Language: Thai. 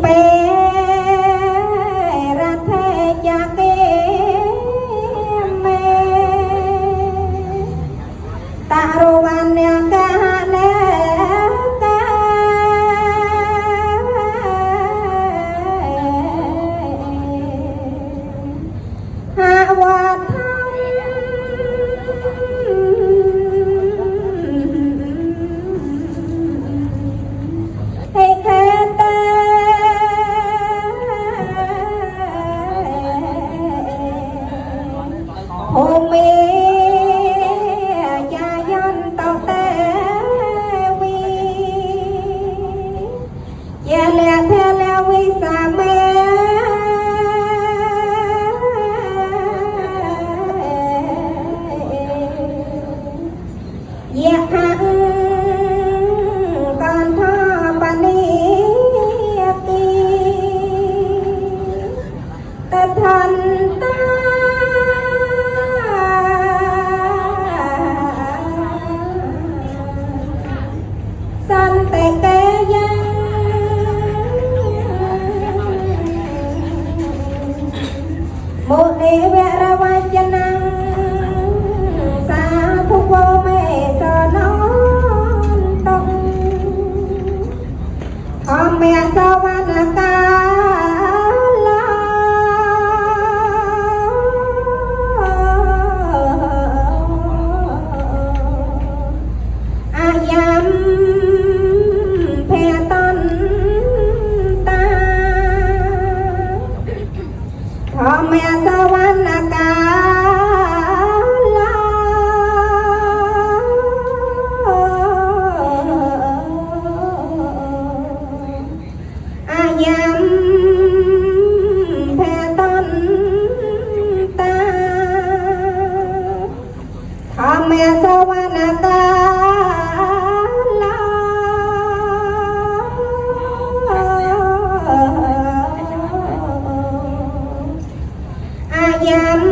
เปรัฐยาเกเมตาโรวันยากาเลกาหาวาทให้แค่ตาโฮเมยายันเต่าแต่วียาเลียเทเลวิสาเมยะหังกันทาปนิยติตทันตาสันเตเกยังโมเนเวรวัจนังสาธุโวเมสนอนตงอมเมสวรรกาลาอายัมเพตันตาอมเมสวรรกาลาอายัมเพตันตาอมเมสวรรกาลาอายัม